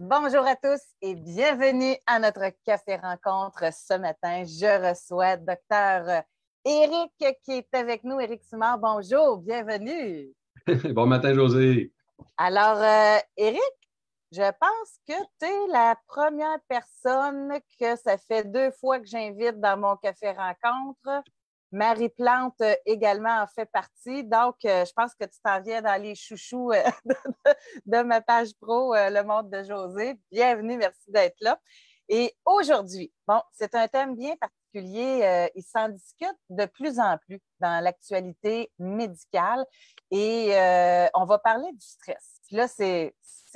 Bonjour à tous et bienvenue à notre café rencontre ce matin. Je reçois Dr. Éric qui est avec nous. Éric Simard, bonjour, bienvenue. Bon matin, José. Alors, Éric, je pense que tu es la première personne que ça fait 2 fois que j'invite dans mon café rencontre. Marie Plante également en fait partie. Donc, je pense que tu t'en viens dans les chouchous de ma page pro, Le Monde de José. Bienvenue, merci d'être là. Et aujourd'hui, bon, c'est un thème bien particulier. Il s'en discute de plus en plus dans l'actualité médicale et on va parler du stress. Puis là, c'est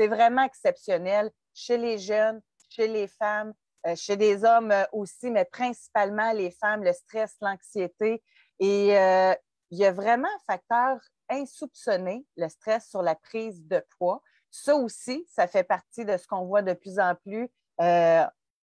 vraiment exceptionnel chez les jeunes, chez les femmes, chez des hommes aussi, mais principalement les femmes, le stress, l'anxiété. Et il y a vraiment un facteur insoupçonné, le stress sur la prise de poids. Ça aussi, ça fait partie de ce qu'on voit de plus en plus.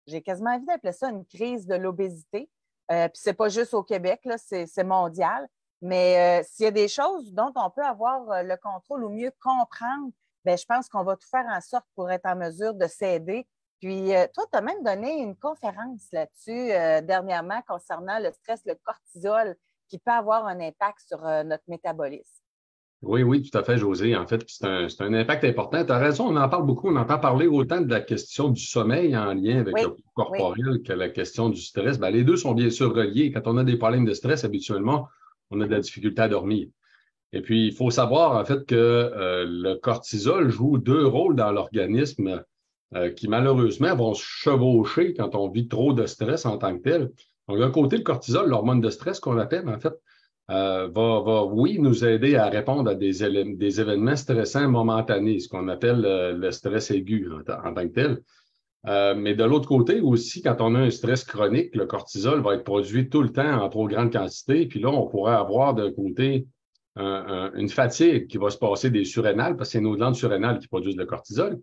J'ai quasiment envie d'appeler ça une crise de l'obésité. Puis c'est pas juste au Québec, là, c'est mondial. Mais s'il y a des choses dont on peut avoir le contrôle ou mieux comprendre, bien, je pense qu'on va tout faire en sorte pour être en mesure de s'aider. Puis, toi, tu as même donné une conférence là-dessus dernièrement concernant le stress, le cortisol, qui peut avoir un impact sur notre métabolisme. Oui, tout à fait, José. En fait, c'est un impact important. Tu as raison, on en parle beaucoup. On entend parler autant de la question du sommeil en lien avec le corporel que la question du stress. Bien, les deux sont bien sûr reliés. Quand on a des problèmes de stress, habituellement, on a de la difficulté à dormir. Et puis, il faut savoir, en fait, que le cortisol joue 2 rôles dans l'organisme qui, malheureusement, vont se chevaucher quand on vit trop de stress en tant que tel. Donc, d'un côté, le cortisol, l'hormone de stress qu'on appelle, en fait, oui, nous aider à répondre à des événements stressants momentanés, ce qu'on appelle le stress aigu en tant que tel. Mais de l'autre côté aussi, quand on a un stress chronique, le cortisol va être produit tout le temps en trop grande quantité. Puis là, on pourrait avoir d'un côté une fatigue qui va se passer des surrénales, parce que c'est nos glandes surrénales qui produisent le cortisol.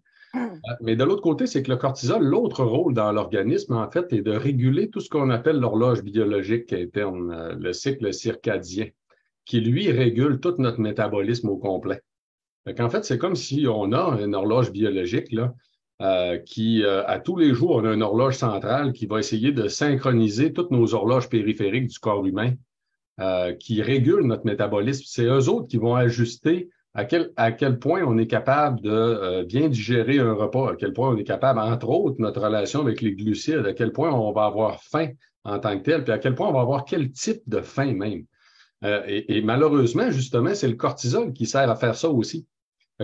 Mais de l'autre côté, c'est que le cortisol, l'autre rôle dans l'organisme, en fait, est de réguler tout ce qu'on appelle l'horloge biologique interne, le cycle circadien, qui, lui, régule tout notre métabolisme au complet. En fait, c'est comme si on a une horloge biologique là, qui, à tous les jours, on a une horloge centrale qui va essayer de synchroniser toutes nos horloges périphériques du corps humain qui régulent notre métabolisme. C'est eux autres qui vont ajuster à quel point on est capable de bien digérer un repas, à quel point on est capable, entre autres, notre relation avec les glucides, à quel point on va avoir faim en tant que tel, puis à quel point on va avoir quel type de faim même. Et malheureusement, justement, c'est le cortisol qui sert à faire ça aussi.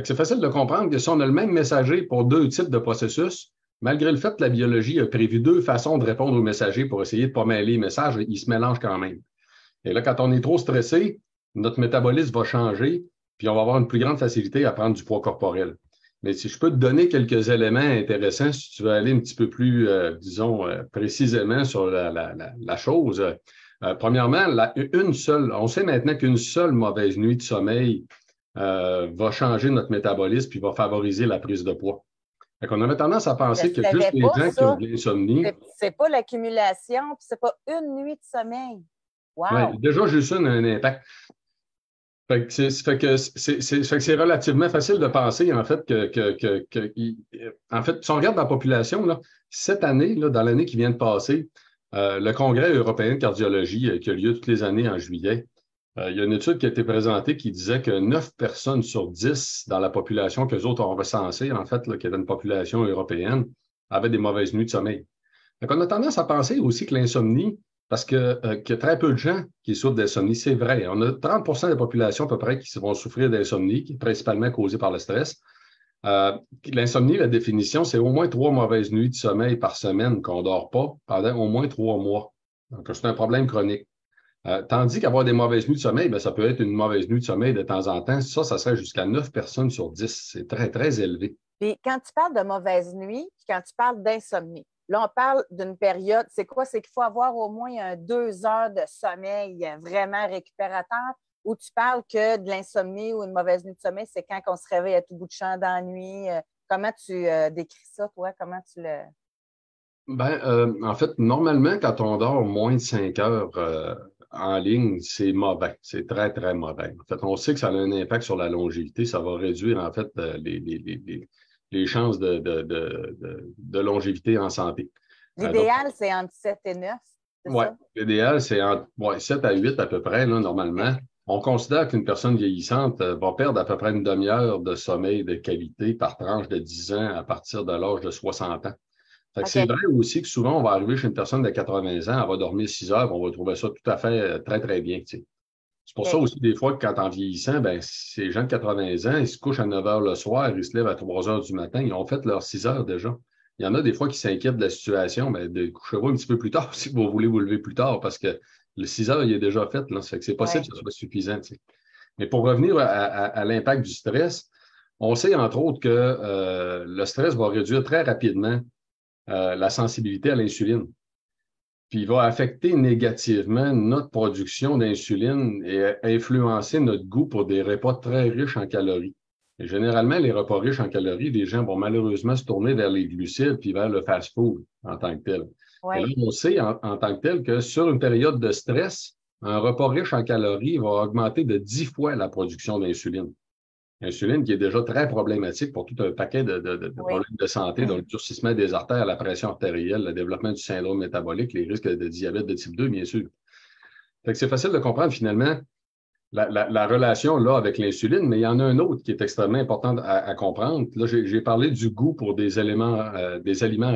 C'est facile de comprendre que si on a le même messager pour 2 types de processus, malgré le fait que la biologie a prévu 2 façons de répondre aux messagers pour essayer de ne pas mêler les messages, ils se mélangent quand même. Et là, quand on est trop stressé, notre métabolisme va changer, puis on va avoir une plus grande facilité à prendre du poids corporel. Mais si je peux te donner quelques éléments intéressants, si tu veux aller un petit peu plus, disons, précisément sur la chose. Premièrement, on sait maintenant qu'une seule mauvaise nuit de sommeil va changer notre métabolisme puis va favoriser la prise de poids. On avait tendance à penser que juste les gens qui ont de l'insomnie. C'est pas l'accumulation, puis c'est pas une nuit de sommeil. Wow. Ouais, déjà, juste une a un impact. Fait que c'est relativement facile de penser, en fait, en fait, si on regarde la population, là, cette année, là, dans l'année qui vient de passer, le Congrès européen de cardiologie qui a lieu toutes les années en juillet, il y a une étude qui a été présentée qui disait que 9 personnes sur 10 dans la population qu'eux autres ont recensée, en fait, là, qui était une population européenne, avaient des mauvaises nuits de sommeil. Donc, on a tendance à penser aussi que l'insomnie, parce qu'il y a très peu de gens qui souffrent d'insomnie, c'est vrai. On a 30 de la population à peu près qui vont souffrir d'insomnie, qui est principalement causée par le stress. L'insomnie, la définition, c'est au moins 3 mauvaises nuits de sommeil par semaine qu'on ne dort pas pendant au moins 3 mois. Donc, c'est un problème chronique. Tandis qu'avoir des mauvaises nuits de sommeil, bien, ça peut être une mauvaise nuit de sommeil de temps en temps. Ça serait jusqu'à 9 personnes sur 10. C'est très, très élevé. Puis quand tu parles de mauvaise nuit, puis quand tu parles d'insomnie, là, on parle d'une période, c'est quoi? C'est qu'il faut avoir au moins 2 heures de sommeil vraiment récupérateur, ou tu parles que de l'insomnie ou une mauvaise nuit de sommeil, c'est quand on se réveille à tout bout de champ dans la nuit. Comment tu décris ça, toi? Comment tu le... En fait, normalement, quand on dort moins de 5 heures en ligne, c'est mauvais. C'est très, très mauvais. En fait, on sait que ça a un impact sur la longévité. Ça va réduire, en fait, les chances de longévité en santé. L'idéal, c'est entre 7 et 9, c'est ouais, ça? l'idéal, c'est entre 7 à 8 à peu près, là, normalement. Okay. On considère qu'une personne vieillissante va perdre à peu près une demi-heure de sommeil de qualité par tranche de 10 ans à partir de l'âge de 60 ans. Fait que Okay. c'est vrai aussi que souvent, on va arriver chez une personne de 80 ans, elle va dormir 6 heures, on va trouver ça tout à fait très, très bien. Tu sais. C'est pour ça aussi, des fois, que quand en vieillissant, ben, ces gens de 80 ans, ils se couchent à 9 heures le soir, ils se lèvent à 3 heures du matin, ils ont fait leurs 6 heures déjà. Il y en a des fois qui s'inquiètent de la situation, mais couchez-vous un petit peu plus tard si vous voulez vous lever plus tard, parce que le 6 heures, il est déjà fait. Là. Ça fait que c'est possible que ce soit suffisant. Tu sais. Mais pour revenir à l'impact du stress, on sait entre autres que le stress va réduire très rapidement la sensibilité à l'insuline. Puis il va affecter négativement notre production d'insuline et influencer notre goût pour des repas très riches en calories. Et généralement, les repas riches en calories, les gens vont malheureusement se tourner vers les glucides puis vers le fast-food en tant que tel. Ouais. Et là, on sait en tant que tel que sur une période de stress, un repas riche en calories va augmenter de 10 fois la production d'insuline. L'insuline qui est déjà très problématique pour tout un paquet de problèmes de santé, dont le durcissement des artères, la pression artérielle, le développement du syndrome métabolique, les risques de diabète de type 2, bien sûr. Fait que c'est facile de comprendre finalement la relation là avec l'insuline, mais il y en a un autre qui est extrêmement important à comprendre. Là, j'ai parlé du goût pour des aliments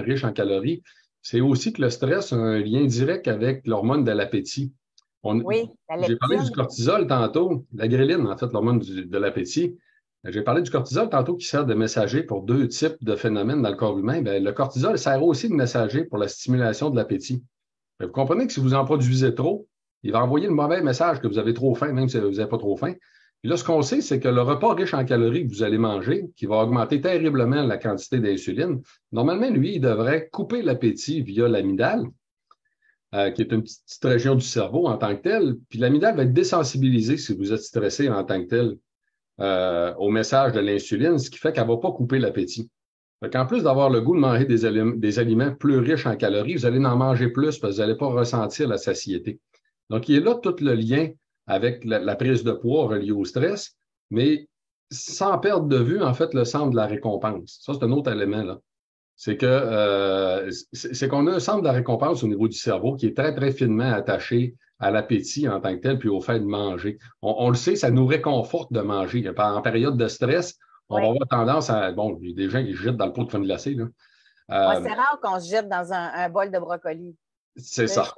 riches en calories. C'est aussi que le stress a un lien direct avec l'hormone de l'appétit. Oui, j'ai parlé du cortisol tantôt, la gréline, en fait, l'hormone de l'appétit. J'ai parlé du cortisol tantôt qui sert de messager pour deux types de phénomènes dans le corps humain. Bien, le cortisol sert aussi de messager pour la stimulation de l'appétit. Vous comprenez que si vous en produisez trop, il va envoyer le mauvais message que vous avez trop faim, même si vous n'avez pas trop faim. Puis là, ce qu'on sait, c'est que le repas riche en calories que vous allez manger, qui va augmenter terriblement la quantité d'insuline, normalement, lui, il devrait couper l'appétit via l'amygdale, qui est une petite région du cerveau en tant que telle. Puis l'amygdale va être désensibilisée si vous êtes stressé en tant que tel au message de l'insuline, ce qui fait qu'elle ne va pas couper l'appétit. En plus d'avoir le goût de manger des aliments plus riches en calories, vous allez en manger plus parce que vous n'allez pas ressentir la satiété. Donc, il est là tout le lien avec la prise de poids reliée au stress, mais sans perdre de vue, en fait, le centre de la récompense. Ça, c'est un autre élément, là. C'est qu'on a un centre de la récompense au niveau du cerveau qui est très, très finement attaché à l'appétit en tant que tel, puis au fait de manger. On le sait, ça nous réconforte de manger. En période de stress, on va avoir tendance à... Bon, il y a des gens qui se jettent dans le pot de crème glacée. Là. C'est rare qu'on se jette dans un bol de brocoli. C'est ça.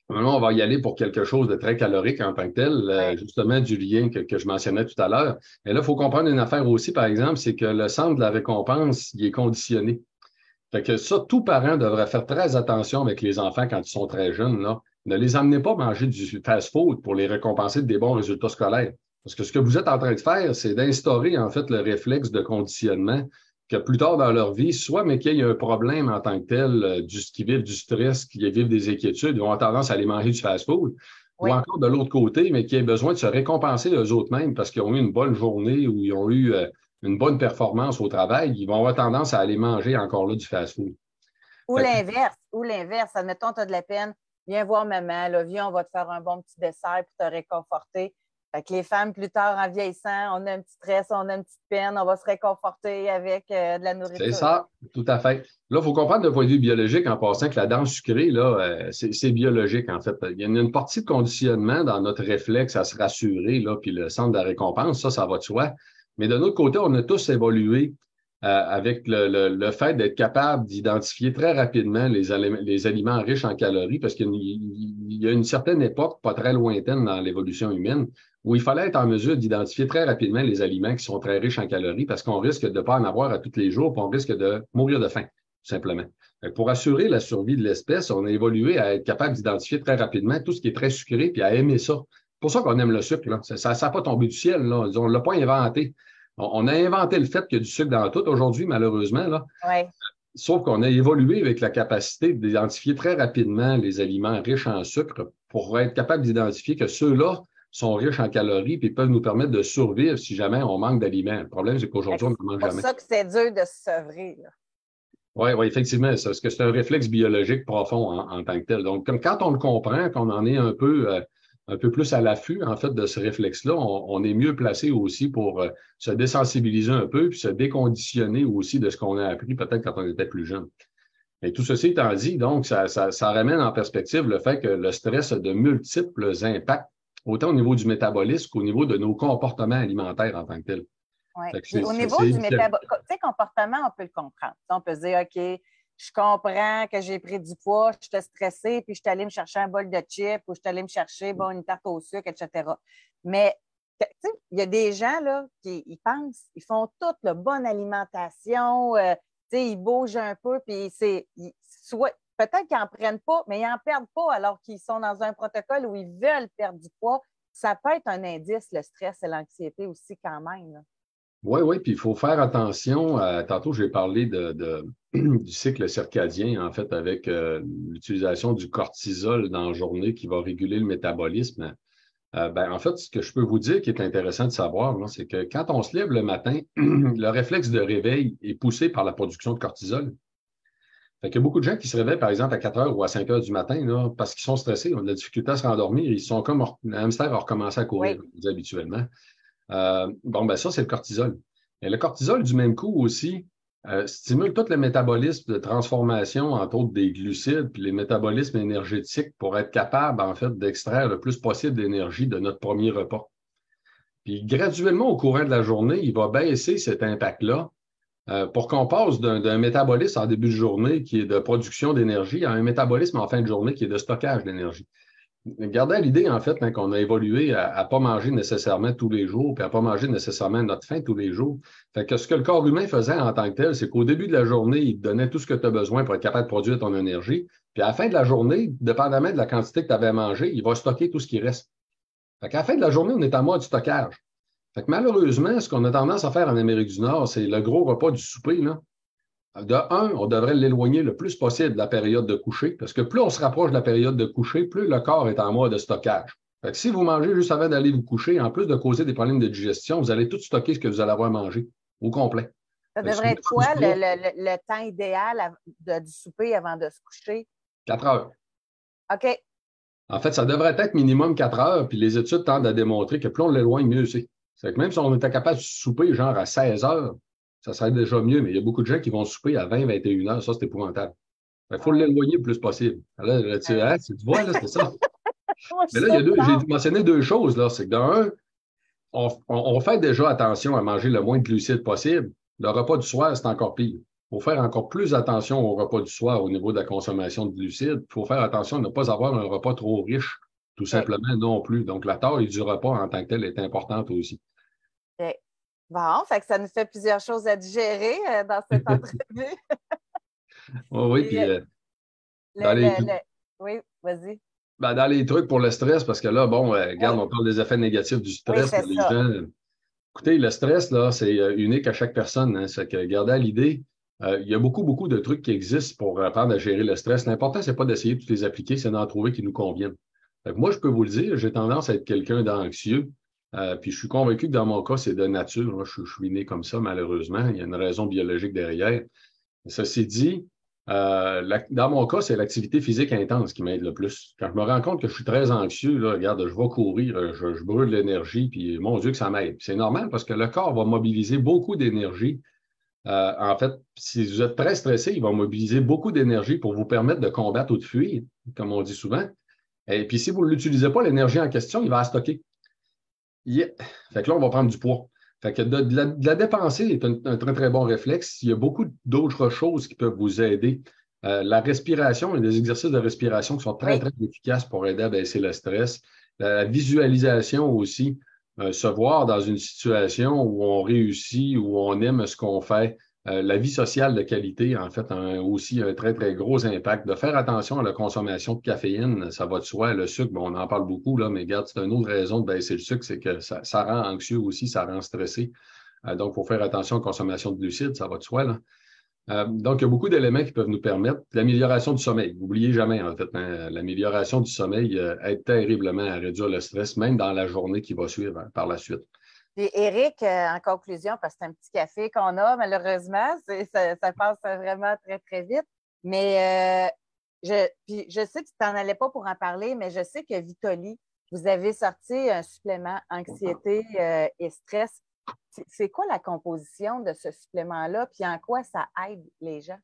Maintenant, on va y aller pour quelque chose de très calorique en tant que tel, justement du lien que je mentionnais tout à l'heure. Mais là, il faut comprendre une affaire aussi, par exemple, c'est que le centre de la récompense, il est conditionné. Fait que ça, tout parent devrait faire très attention avec les enfants quand ils sont très jeunes. Là. Ne les emmenez pas manger du fast-food pour les récompenser de des bons résultats scolaires. Parce que ce que vous êtes en train de faire, c'est d'instaurer, en fait, le réflexe de conditionnement que plus tard dans leur vie, soit, mais qu'il y ait un problème en tant que tel, qui vivent du stress, qui vivent des inquiétudes, ils ont tendance à aller manger du fast-food. Ou encore de l'autre côté, mais qui aient besoin de se récompenser eux-mêmes parce qu'ils ont eu une bonne journée ou ils ont eu une bonne performance au travail, ils vont avoir tendance à aller manger encore là du fast-food. Ou l'inverse. Admettons, tu as de la peine, viens voir maman, là, viens, on va te faire un bon petit dessert pour te réconforter. Fait que les femmes, plus tard, en vieillissant, on a un petit stress, on a une petite peine, on va se réconforter avec de la nourriture. C'est ça, tout à fait. Là, il faut comprendre d'un point de vue biologique, en passant, que la danse sucrée, là, c'est biologique, en fait. Il y a une partie de conditionnement dans notre réflexe à se rassurer, là, puis le centre de la récompense, ça va de soi. Mais de notre côté, on a tous évolué avec le fait d'être capable d'identifier très rapidement les aliments riches en calories, parce qu'il y a une certaine époque, pas très lointaine dans l'évolution humaine, où il fallait être en mesure d'identifier très rapidement les aliments qui sont très riches en calories, parce qu'on risque de ne pas en avoir à tous les jours, puis on risque de mourir de faim, tout simplement. Pour assurer la survie de l'espèce, on a évolué à être capable d'identifier très rapidement tout ce qui est très sucré, puis à aimer ça. C'est pour ça qu'on aime le sucre. Là. Ça n'a pas tombé du ciel. Là. On ne l'a pas inventé. On a inventé le fait qu'il y a du sucre dans tout aujourd'hui, malheureusement. Là. Ouais. Sauf qu'on a évolué avec la capacité d'identifier très rapidement les aliments riches en sucre pour être capable d'identifier que ceux-là sont riches en calories et peuvent nous permettre de survivre si jamais on manque d'aliments. Le problème, c'est qu'aujourd'hui, on ne mange jamais. C'est pour ça que c'est dur de se sevrer. Oui, effectivement, parce que c'est un réflexe biologique profond en tant que tel. Donc, quand on le comprend, qu'on en est un peu un peu plus à l'affût, en fait, de ce réflexe-là, on est mieux placé aussi pour se désensibiliser un peu, puis se déconditionner aussi de ce qu'on a appris peut-être quand on était plus jeune. Et tout ceci étant dit, donc, ça ramène en perspective le fait que le stress a de multiples impacts, autant au niveau du métabolisme qu'au niveau de nos comportements alimentaires en tant que tels. Oui. Puis au niveau du métabolisme, tu sais, comportement, on peut le comprendre. On peut se dire, OK, je comprends que j'ai pris du poids, je suis stressée, puis je suis allée me chercher un bol de chips ou je suis allée me chercher une tarte au sucre, etc. Mais tu sais, il y a des gens là, qui ils pensent, ils font toute la bonne alimentation, tu sais, ils bougent un peu, puis soit peut-être qu'ils n'en prennent pas, mais ils n'en perdent pas alors qu'ils sont dans un protocole où ils veulent perdre du poids. Ça peut être un indice, le stress et l'anxiété aussi quand même, là. Oui, oui, puis il faut faire attention. Tantôt, j'ai parlé du cycle circadien, en fait, avec l'utilisation du cortisol dans la journée qui va réguler le métabolisme. En fait, ce que je peux vous dire qui est intéressant de savoir, c'est que quand on se lève le matin, le réflexe de réveil est poussé par la production de cortisol. Fait qu'il y a beaucoup de gens qui se réveillent, par exemple, à 4 heures ou à 5 heures du matin, là, parce qu'ils sont stressés, ils ont de la difficulté à se rendormir, ils sont comme un hamster a recommencé à courir, Oui. comme on dit habituellement. Ça, c'est le cortisol. Et le cortisol, du même coup aussi, stimule tout le métabolisme de transformation, entre autres des glucides, puis les métabolismes énergétiques pour être capable, en fait, d'extraire le plus possible d'énergie de notre premier repas. Puis graduellement, au courant de la journée, il va baisser cet impact-là pour qu'on passe d'un métabolisme en début de journée qui est de production d'énergie à un métabolisme en fin de journée qui est de stockage d'énergie. Gardez à l'idée, en fait, qu'on a évolué à ne pas manger nécessairement tous les jours, puis à ne pas manger nécessairement à notre faim tous les jours. Fait que ce que le corps humain faisait en tant que tel, c'est qu'au début de la journée, il te donnait tout ce que tu as besoin pour être capable de produire ton énergie. Puis à la fin de la journée, dépendamment de la quantité que tu avais mangé, il va stocker tout ce qui reste. Fait qu'à la fin de la journée, on est en mode stockage. Fait que malheureusement, ce qu'on a tendance à faire en Amérique du Nord, c'est le gros repas du souper, là. De un, on devrait l'éloigner le plus possible de la période de coucher, parce que plus on se rapproche de la période de coucher, plus le corps est en mode de stockage. Fait que si vous mangez juste avant d'aller vous coucher, en plus de causer des problèmes de digestion, vous allez tout stocker ce que vous allez avoir mangé au complet. Ça devrait être quoi le temps idéal du souper avant de se coucher? 4 heures. OK. En fait, ça devrait être minimum 4 heures, puis les études tendent à démontrer que plus on l'éloigne, mieux c'est. C'est que même si on était capable de souper genre à 16 heures, ça serait déjà mieux, mais il y a beaucoup de gens qui vont souper à 20, 21 heures. Ça, c'est épouvantable. Il faut l'éloigner le plus possible. Là, tu vois, là, c'est ça. Mais là, j'ai mentionné deux choses. Là. C'est que d'un, on fait déjà attention à manger le moins de glucides possible. Le repas du soir, c'est encore pire. Il faut faire encore plus attention au repas du soir au niveau de la consommation de glucides. Il faut faire attention à ne pas avoir un repas trop riche, tout simplement non plus. Donc, la taille du repas en tant que tel est importante aussi. Okay. Bon, fait que ça nous fait plusieurs choses à digérer dans cette entrevue. Oui, puis oui, vas-y. Dans les trucs pour le stress, parce que là, regarde, on parle des effets négatifs du stress. Oui, les gens, écoutez, le stress, là, c'est unique à chaque personne. Hein, c'est que, gardez à l'idée, il y a beaucoup, beaucoup de trucs qui existent pour apprendre à gérer le stress. L'important, c'est pas d'essayer de tous les appliquer, c'est d'en trouver qui nous conviennent. Moi, je peux vous le dire, j'ai tendance à être quelqu'un d'anxieux. Puis je suis convaincu que dans mon cas, c'est de nature. Hein, je suis né comme ça, malheureusement. Il y a une raison biologique derrière. Ceci dit, dans mon cas, c'est l'activité physique intense qui m'aide le plus. Quand je me rends compte que je suis très anxieux, là, regarde, je vais courir, je brûle de l'énergie, puis mon Dieu que ça m'aide. C'est normal parce que le corps va mobiliser beaucoup d'énergie. En fait, si vous êtes très stressé, il va mobiliser beaucoup d'énergie pour vous permettre de combattre ou de fuir, comme on dit souvent. Et puis si vous ne l'utilisez pas, l'énergie en question, il va la stocker. Fait que là, on va prendre du poids. Fait que de la dépenser est un très, très bon réflexe. Il y a beaucoup d'autres choses qui peuvent vous aider. La respiration, il y a des exercices de respiration qui sont très, très efficaces pour aider à baisser le stress. La visualisation aussi, se voir dans une situation où on réussit, où on aime ce qu'on fait. La vie sociale de qualité, en fait, a aussi un très, très gros impact. De faire attention à la consommation de caféine, ça va de soi. Le sucre, on en parle beaucoup, là, mais regarde, c'est une autre raison de baisser le sucre, c'est que ça rend anxieux aussi, ça rend stressé. Donc, il faut faire attention à la consommation de glucides, ça va de soi, là. Donc, il y a beaucoup d'éléments qui peuvent nous permettre. L'amélioration du sommeil. N'oubliez jamais, en fait, l'amélioration du sommeil aide terriblement à réduire le stress, même dans la journée qui va suivre par la suite. Et Éric, en conclusion, parce que c'est un petit café qu'on a, malheureusement, ça passe vraiment très, très vite. Mais je sais que tu t'en allais pas pour en parler, mais je sais que Vitoli vous avez sorti un supplément anxiété et stress. C'est quoi la composition de ce supplément-là, puis en quoi ça aide les gens?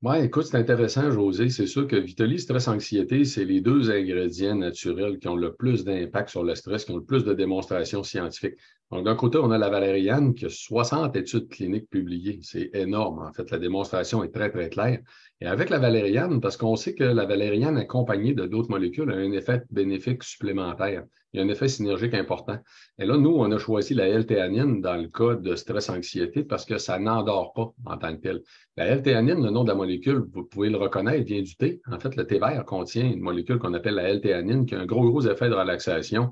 Oui, écoute, c'est intéressant, José. C'est sûr que Vitali, stress, anxiété, c'est les deux ingrédients naturels qui ont le plus d'impact sur le stress, qui ont le plus de démonstrations scientifiques. Donc, d'un côté, on a la valériane qui a 60 études cliniques publiées. C'est énorme, en fait. La démonstration est très, très claire. Et avec la valériane, parce qu'on sait que la valériane accompagnée de d'autres molécules a un effet bénéfique supplémentaire. Il y a un effet synergique important. Et là, nous, on a choisi la L-théanine dans le cas de stress-anxiété parce que ça n'endort pas en tant que tel. La L-théanine, le nom de la molécule, vous pouvez le reconnaître, vient du thé. En fait, le thé vert contient une molécule qu'on appelle la L-théanine qui a un gros effet de relaxation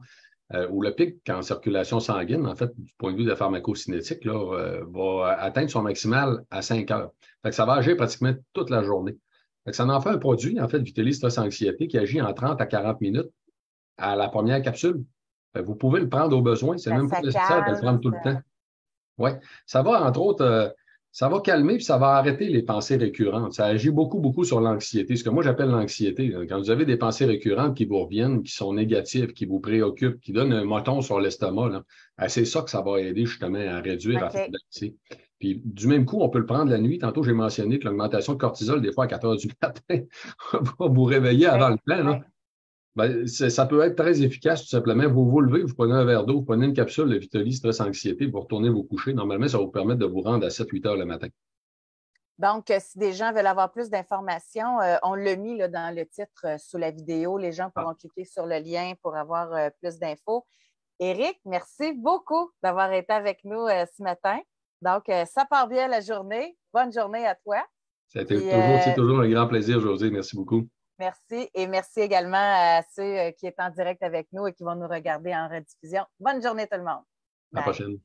où le pic en circulation sanguine, en fait, du point de vue de la pharmacocinétique, là, va atteindre son maximal à 5 heures. Fait que ça va agir pratiquement toute la journée. Fait que ça en fait un produit, en fait, Vitalis Stress Anxiété, qui agit en 30 à 40 minutes à la première capsule. Fait que vous pouvez le prendre au besoin. C'est même pas nécessaire de le prendre tout le temps. Oui. Ça va, entre autres, ça va calmer puis ça va arrêter les pensées récurrentes. Ça agit beaucoup sur l'anxiété. Ce que moi, j'appelle l'anxiété. Quand vous avez des pensées récurrentes qui vous reviennent, qui sont négatives, qui vous préoccupent, qui donnent un moton sur l'estomac, c'est ça que ça va aider justement à réduire, à faire baisser. Puis du même coup, on peut le prendre la nuit. Tantôt, j'ai mentionné que l'augmentation de cortisol, des fois à 4 heures du matin, va vous réveiller avant le plan. Là. Ben, ça peut être très efficace, tout simplement. Vous vous levez, vous prenez un verre d'eau, vous prenez une capsule de Vitali, stress, anxiété, vous retournez vous coucher. Normalement, ça va vous permettre de vous rendre à 7-8 heures le matin. Donc, si des gens veulent avoir plus d'informations, on l'a mis là, dans le titre sous la vidéo. Les gens pourront cliquer sur le lien pour avoir plus d'infos. Éric, merci beaucoup d'avoir été avec nous ce matin. Donc, ça part bien la journée. Bonne journée à toi. C'est toujours un grand plaisir, José. Merci beaucoup. Merci et merci également à ceux qui sont en direct avec nous et qui vont nous regarder en rediffusion. Bonne journée tout le monde. À la prochaine.